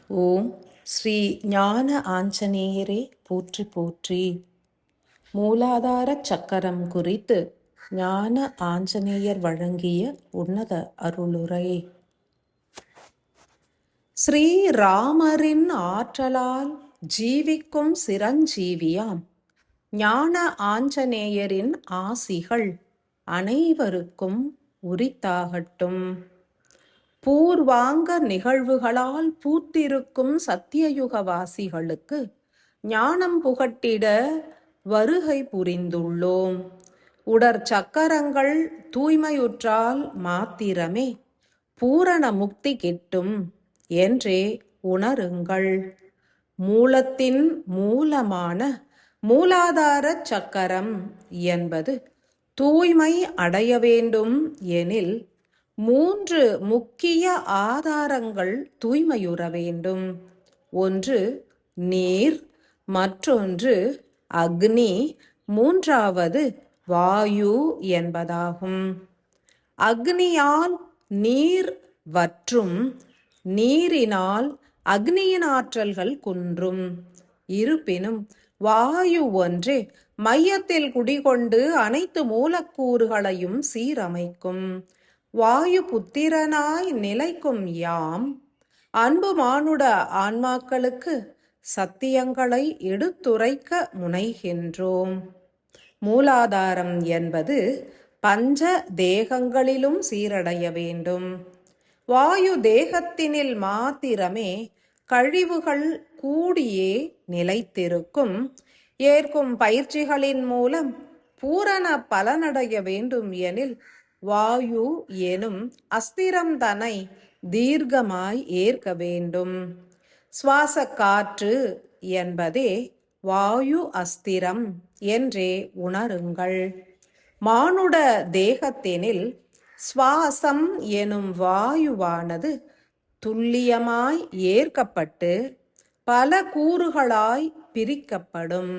ஓம் ஸ்ரீ ஞான ஆஞ்சநேயரே போற்றி போற்றி. மூலாதார சக்கரம் குறித்து ஞான ஆஞ்சநேயர் வழங்கிய உன்னத அருளுரை. ஸ்ரீராமரின் ஆற்றலால் ஜீவிக்கும் சிரஞ்சீவியாம் ஞான ஆஞ்சநேயரின் ஆசிகள் அனைவருக்கும் உரித்தாகட்டும். பூர்வாங்க நிகழ்வுகளால் பூத்திருக்கும் சத்தியயுகவாசிகளுக்கு ஞானம் புகட்டிட வருகை புரிந்துள்ளோம். உடற்சக்கரங்கள் தூய்மையுற்றால் மாத்திரமே பூரண முக்தி கிட்டும் என்றே உணருங்கள். மூலத்தின் மூலமான மூலாதார சக்கரம் என்பது தூய்மை அடைய வேண்டும் எனில் 3 முக்கிய ஆதாரங்கள் தூய்மையுற வேண்டும். ஒன்று நீர், மற்றொன்று அக்னி, மூன்றாவது வாயு என்பதாகும். அக்னியால் நீர் வற்றும், நீரினால் அக்னியின் ஆற்றல்கள் குன்றும். இருப்பினும் வாயு ஒன்றே மையத்தில் குடிகொண்டு அனைத்து மூலக்கூறுகளையும் சீரமைக்கும். வாயு புத்திரனாய் நிலைக்கும் யாம் அன்பு மானுட ஆன்மாக்களுக்கு சத்தியங்களை எடுத்துரைக்க முனைகின்றோம். மூலாதாரம் என்பது பஞ்ச தேகங்களிலும் சீரடைய வேண்டும். வாயு தேகத்தினில் மாத்திரமே கழிவுகள் கூடியே நிலைத்திருக்கும். ஏற்கும் பயிற்சிகளின் மூலம் பூரண பலனடைய வேண்டும் எனில் வாயு எனும் அஸ்திரம் தன்னை தீர்க்கமாய் ஏற்க வேண்டும். சுவாச காற்று என்பதே வாயு அஸ்திரம் என்றே உணருங்கள். மானுட தேகத்தினில் சுவாசம் எனும் வாயுவானது துல்லியமாய் ஏற்கப்பட்டு பல கூறுகளாய் பிரிக்கப்படும்.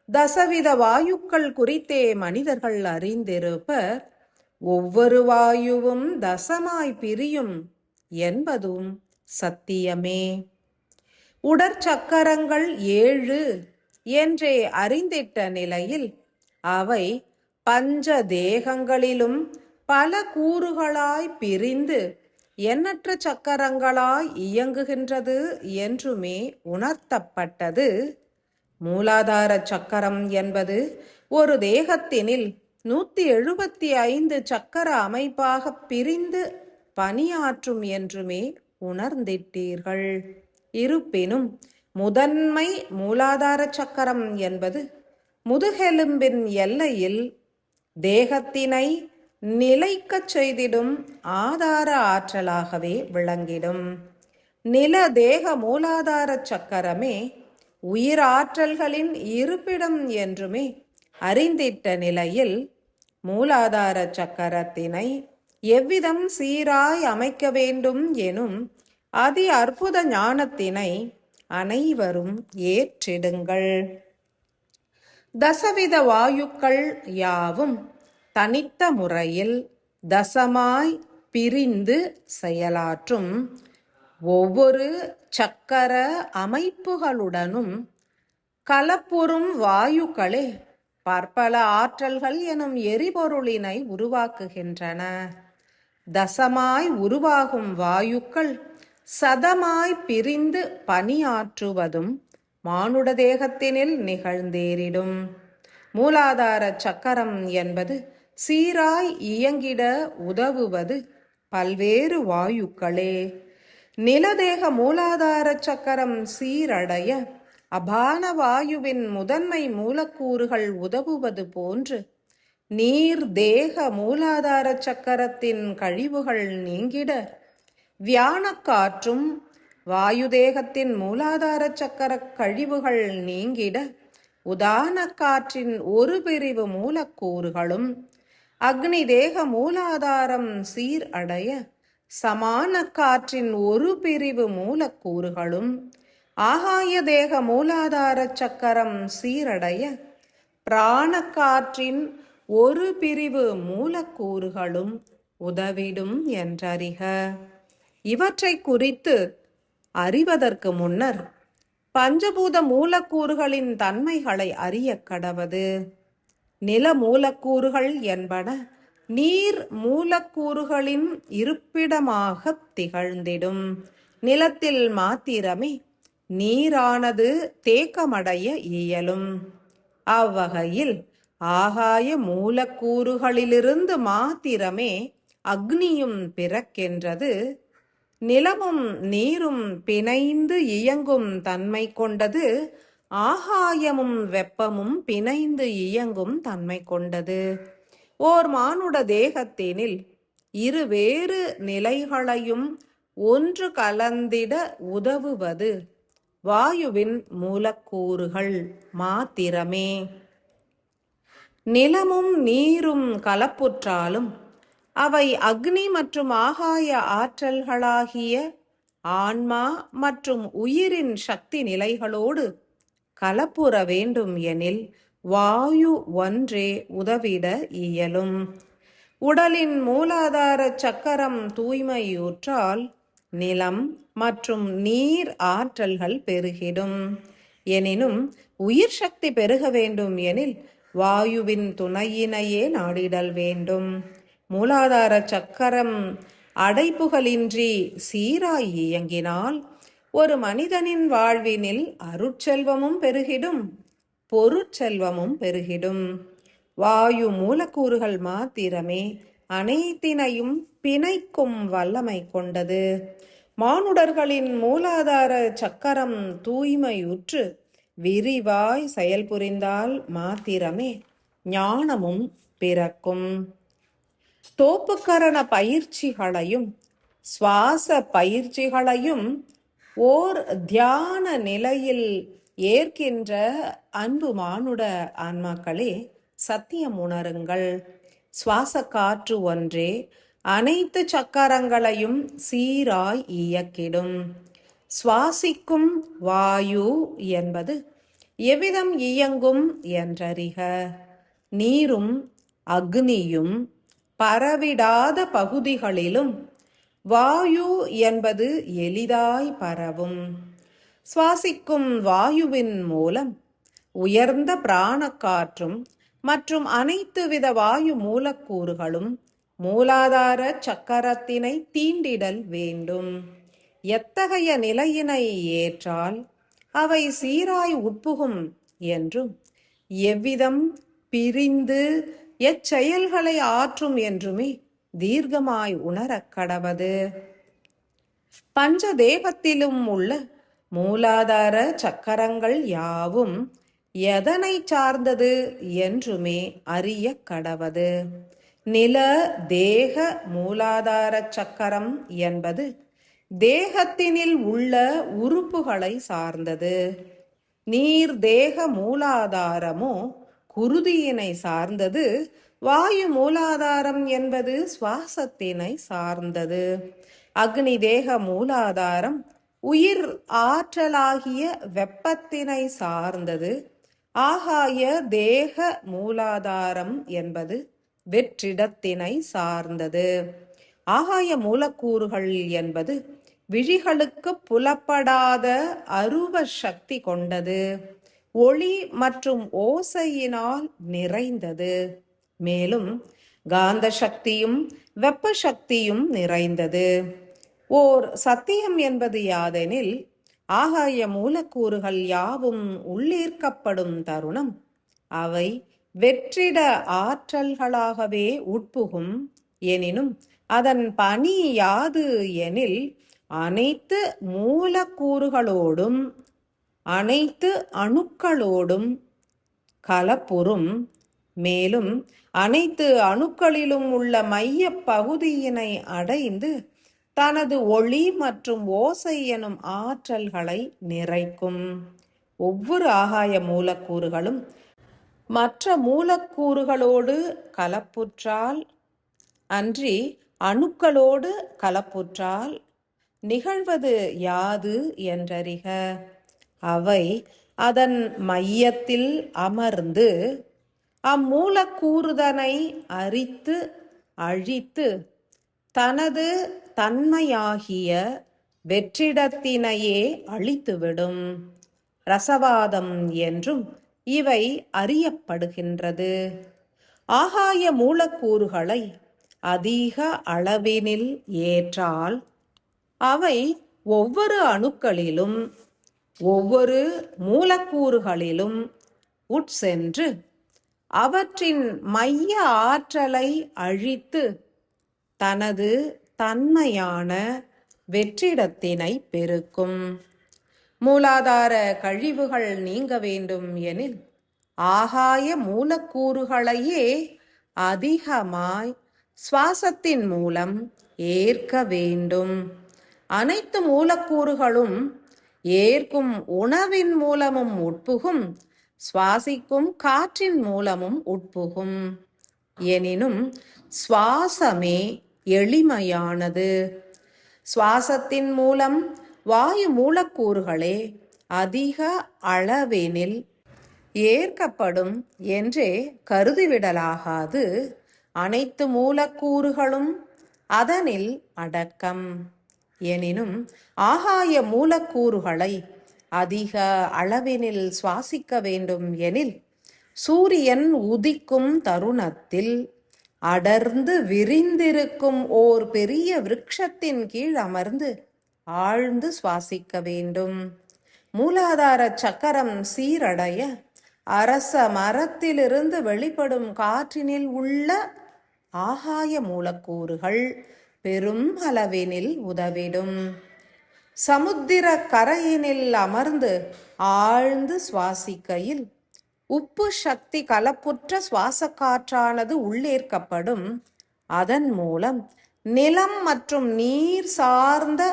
தசவித வாயுக்கள் குறித்தே மனிதர்கள் அறிந்திருப்பர். ஒவ்வொரு வாயுவும் தசமாய் பிரியும் என்பதும் சத்தியமே. உடற்சக்கரங்கள் 7 என்றே அறிந்திட்ட நிலையில் அவை பஞ்ச தேகங்களிலும் பல கூறுகளாய் பிரிந்து எண்ணற்ற சக்கரங்களாய் இயங்குகின்றது என்றுமே உணர்த்தப்பட்டது. மூலாதார சக்கரம் என்பது ஒரு தேகத்தினில் 175 சக்கர அமைப்பாக பிரிந்து பணியாற்றும் என்றுமே உணர்ந்திட்டீர்கள். இருப்பினும் முதன்மை மூலாதார சக்கரம் என்பது முதுகெலும்பின் எல்லையில் தேகத்தினை நிலைக்கச் செய்திடும் ஆதார ஆற்றலாகவே விளங்கிடும். நில தேக மூலாதார சக்கரமே உயிராற்றல்களின் இருப்பிடம் என்றுமே அறிந்திட்ட நிலையில் மூலாதார சக்கரத்தினை எவ்விதம் சீராய் அமைக்க வேண்டும் எனும் அதி அற்புத ஞானத்தினை அனைவரும் ஏற்றிடுங்கள். தசவித வாயுக்கள் யாவும் தனித்த முறையில் தசமாய் பிரிந்து செயலாற்றும். ஒவ்வொரு சக்கர அமைப்புகளுடனும் கலப்புறும் வாயுக்களே பற்பல ஆற்றல்கள் எனும் எரிபொருளினை உருவாக்குகின்றன. தசமாய் உருவாகும் வாயுக்கள் சதமாய் பிரிந்து பணியாற்றுவதும் மானுட தேகத்தினில் நிகழ்ந்தேறிடும். மூலாதார சக்கரம் என்பது சீராய் இயங்கிட உதவுவது பல்வேறு வாயுக்களே. நிலதேக மூலாதார சக்கரம் சீரடைய அபான வாயுவின் முதன்மை மூலக்கூறுகள் உதவுவது போன்று நீர் தேக மூலாதார சக்கரத்தின் கழிவுகள் நீங்கிட வியானக்காற்றும் வாயு தேகத்தின் மூலாதார சக்கர கழிவுகள் நீங்கிட உதான காற்றின் ஒரு பிரிவு மூலக்கூறுகளும் அக்னி தேக மூலாதாரம் சீர் அடைய சமான காற்றின் ஒரு பிரிவு மூலக்கூறுகளும் ஆகாய தேக மூலாதார சக்கரம் சீரடைய பிராணக்காற்றின் ஒரு பிரிவு மூலக்கூறுகளும் உதவிடும் என்றறிக. இவற்றை குறித்து அறிவதற்கு முன்னர் பஞ்சபூத மூலக்கூறுகளின் தன்மைகளை அறிய கடவது. நில மூலக்கூறுகள் என்பன நீர் மூலக்கூறுகளின் இருப்பிடமாக திகழ்ந்திடும். நிலத்தில் மாத்திரமே நீரானது தேக்கமடைய இயலும். அவ்வகையில் ஆகாய மூலக்கூறுகளிலிருந்து மாத்திரமே அக்னியும் பிறக்கின்றது. நிலமும் நீரும் பிணைந்து இயங்கும் தன்மை கொண்டது. ஆகாயமும் வெப்பமும் பிணைந்து இயங்கும் தன்மை கொண்டது. ஓர் மானுட தேகத்தினில் இருவேறு நிலைகளையும் ஒன்று கலந்திட உதவுவது வாயுவின் மூலக்கூறுகள் மாத்திரமே. நிலமும் நீரும் கலப்புற்றாலும் அவை அக்னி மற்றும் ஆகாய ஆற்றல்களாகிய ஆன்மா மற்றும் உயிரின் சக்தி நிலைகளோடு கலப்புற வேண்டும் எனில் வாயு ஒன்றே உதவிட இயலும். உடலின் மூலாதார சக்கரம் தூய்மையுற்றால் நிலம் மற்றும் நீர் ஆற்றல்கள் பெருகிடும். எனினும் உயிர் சக்தி பெருக வேண்டும் எனில் வாயுவின் துணையினையே நாடிடல் வேண்டும். மூலாதார சக்கரம் அடைப்புகளின்றி சீராய் இயங்கினால் ஒரு மனிதனின் வாழ்வினில் அருட்செல்வமும் பெருகிடும், பொருட்செல்வமும் பெருகிடும். வாயு மூலக்கூறுகள் மாத்திரமே அனைத்தினையும் பிணைக்கும் வல்லமை கொண்டது. மானுடர்களின் மூலாதார சக்கரம் தூய்மையுற்று விரிவாய் செயல்புரிந்தால் மாத்திரமே ஞானமும் பிறக்கும். தோப்புக்கரண பயிற்சிகளையும் சுவாச பயிற்சிகளையும் ஓர் தியான நிலையில் ஏற்கின்ற அன்பு மானுட ஆன்மாக்களே, சத்தியம் உணருங்கள். சுவாச காற்று ஒன்றே அனைத்து சக்கரங்களையும் சீராய் இயக்கிடும். சுவாசிக்கும் வாயு என்பது எவ்விதம் இயங்கும் என்றறிக. நீரும் அக்னியும் பரவிடாத பகுதிகளிலும் வாயு என்பது எளிதாய் பரவும். சுவாசிக்கும் வாயுவின் மூலம் உயர்ந்த பிராணக்காற்றும் மற்றும் அனைத்து வித வாயு மூலக்கூறுகளும் மூலாதார சக்கரத்தினை தீண்டிடல் வேண்டும். எத்தகைய நிலையினை ஏற்றால் அவை சீராய் உட்புகும் என்றும் எவ்விதம் பிரிந்து எச்செயல்களை ஆற்றும் என்றுமே தீர்க்கமாய் உணரக் கடவது. பஞ்ச தேகத்திலும் உள்ள மூலாதார சக்கரங்கள் யாவும் எதனை சார்ந்தது என்றுமே அறிய கடவது. நில தேக மூலாதார சக்கரம் என்பது தேகத்தினில் உள்ள உறுப்புகளை சார்ந்தது. நீர் தேக மூலாதாரமோ குருதியினை சார்ந்தது. வாயு மூலாதாரம் என்பது சுவாசத்தினை சார்ந்தது. அக்னி தேக மூலாதாரம் உயிர் ஆற்றலாகிய வெப்பத்தினை சார்ந்தது. ஆகாய தேக மூலாதாரம் என்பது வெற்றிடத்தினை சார்ந்தது. ஆகாய மூலக்கூறுகள் என்பது விழிகளுக்கு புலப்படாத அருவ சக்தி கொண்டது. ஒளி மற்றும் ஓசையினால் நிறைந்தது. மேலும் காந்த சக்தியும் வெப்ப சக்தியும் நிறைந்தது. ஓர் சத்தியம் என்பது யாதெனில், ஆகாய மூலக்கூறுகள் யாவும் உள்ளீர்க்கப்படும் தருணம் அவை வெற்றிட ஆற்றல்களாகவே உட்புகும். எனினும் அதன் பணி யாது எனில், அனைத்து மூலக்கூறுகளோடும் அனைத்து அணுக்களோடும் கலப்புறும். மேலும் அனைத்து அணுக்களிலும் உள்ள மைய பகுதியினை அடைந்து தனது ஒளி மற்றும் ஓசை எனும் ஆற்றல்களை நிறைக்கும். ஒவ்வொரு ஆகாய மூலக்கூறுகளும் மற்ற மூலக்கூறுகளோடு கலப்புற்றால் அன்றி அணுக்களோடு கலப்புற்றால் நிகழ்வது யாது என்றறிக. அவை அதன் மையத்தில் அமர்ந்து அம்மூலக்கூறுதனை அரித்து அழித்து தனது தன்மையாகிய வெற்றிடத்தினையே அழித்துவிடும். ரசவாதம் என்றும் இவை அறியப்படுகின்றது. ஆகாய மூலக்கூறுகளை அதிக அளவினில் ஏற்றால் அவை ஒவ்வொரு அணுக்களிலும் ஒவ்வொரு மூலக்கூறுகளிலும் உட்சென்று அவற்றின் மைய ஆற்றலை அழித்து தனது தன்மையான வெற்றிடத்தினை பெருக்கும். மூலாதார கழிவுகள் நீங்க வேண்டும் எனில் ஆகாய மூலக்கூறுகளையே அதிகமாய் சுவாசத்தின் மூலம் ஏற்க வேண்டும். அனைத்து மூலக்கூறுகளும் ஏற்கும் உணவின் மூலமும் உட்புகும், சுவாசிக்கும் காற்றின் மூலமும் உட்புகும். எனினும் சுவாசமே எளிமையானது. சுவாசத்தின் மூலம் வாயு மூலக்கூறுகளே அதிக அளவினில் ஏற்கப்படும் என்றே கருதிவிடலாகாது. அனைத்து மூலக்கூறுகளும் அதனில் அடக்கம். எனினும் ஆகாய மூலக்கூறுகளை அதிக அளவினில் சுவாசிக்க வேண்டும் எனில் சூரியன் உதிக்கும் தருணத்தில் அடர்ந்து விரிந்திருக்கும் ஓர் பெரிய விருட்சத்தின் கீழ் அமர்ந்து ஆழ்ந்து சுவாசிக்க வேண்டும். மூலாதார சக்கரம் சீரடைய அரச மரத்திலிருந்து வெளிப்படும் காற்றினில் உள்ள ஆகாய மூலக்கூறுகள் பெரும் அளவினில் உதவிடும். சமுத்திர கரையினில் அமர்ந்து ஆழ்ந்து சுவாசிக்கையில் உப்பு சக்தி கலப்புற்ற சுவாச காற்றானது உள்ளேற்கப்படும். அதன் மூலம் நிலம் மற்றும் நீர் சார்ந்த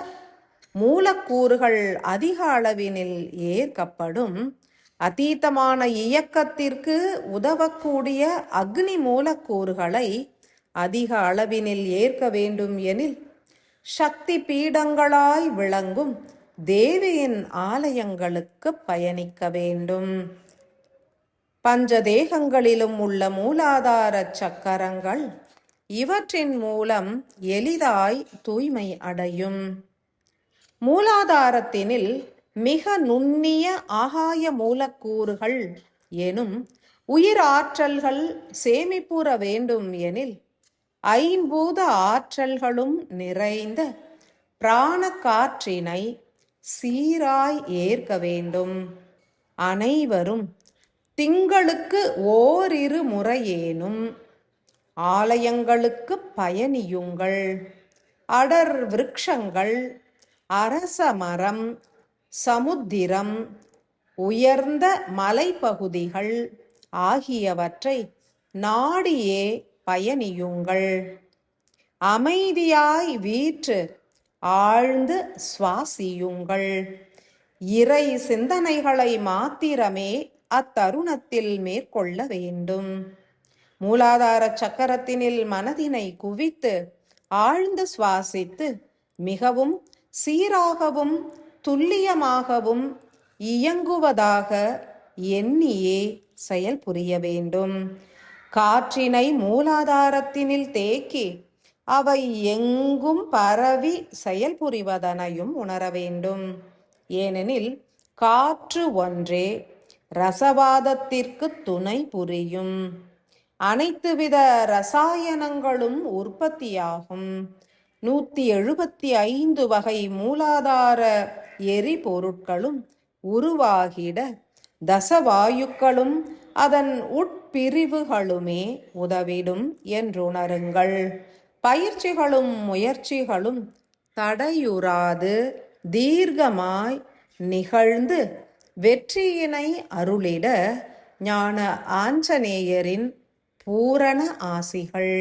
மூலக்கூறுகள் அதிக அளவினில் ஏற்கப்படும். அதீதமான இயக்கத்திற்கு உதவக்கூடிய அக்னி மூலக்கூறுகளை அதிக அளவினில் ஏற்க வேண்டும் எனில் சக்தி பீடங்களாய் விளங்கும் தேவியின் ஆலயங்களுக்கு பயணிக்க வேண்டும். பஞ்சதேகங்களிலும் உள்ள மூலாதார சக்கரங்கள் இவற்றின் மூலம் எளிதாய் தூய்மை அடையும். மூலாதாரத்தினில் மிக நுண்ணிய ஆகாய மூலக்கூறுகள் எனும் உயிர் ஆற்றல்கள் சேமிப்புற வேண்டும் எனில் ஐம்பூத ஆற்றல்களும் நிறைந்த பிராண காற்றினை சீராய் ஏற்க வேண்டும். அனைவரும் திங்களுக்கு ஓரிரு முறையேனும் ஆலயங்களுக்கு பயணியுங்கள். அடர் விருட்சங்கள், அரச மரம், சமுத்திரம், உயர்ந்த மலைப்பகுதிகள் ஆகியவற்றை நாடியே பயணியுங்கள். அமைதியாய் வீற்று ஆழ்ந்து சுவாசியுங்கள். இறை சிந்தனைகளை மாத்திரமே அத்தருணத்தில் மேற்கொள்ள வேண்டும். மூலாதார சக்கரத்தினில் மனதினை குவித்து ஆழ்ந்து சுவாசித்து மிகவும் சீராகவும் துல்லியமாகவும் இயங்குவதாக எண்ணியே செயல் புரிய வேண்டும். காற்றினை மூலாதாரத்தினில் தேக்கி அவை எங்கும் பரவி செயல்புரிவதனையும் உணர வேண்டும். ஏனெனில் காற்று ஒன்றே ரசவாதத்திற்கு துணை புரியும். அனைத்து வித ரசாயனங்களும் உற்பத்தியாகும். 175 வகை மூலாதார எரிபொருட்களும் உருவாகிட தசவாயுக்களும் அதன் உட்பிரிவுகளுமே உதவிடும் என்றுணருங்கள். பயிற்சிகளும் முயற்சிகளும் தடையுறாது தீர்க்கமாய் நிகழ்ந்து வெற்றியினை அருளிட ஞான ஆஞ்சநேயரின் பூரண ஆசிகள்.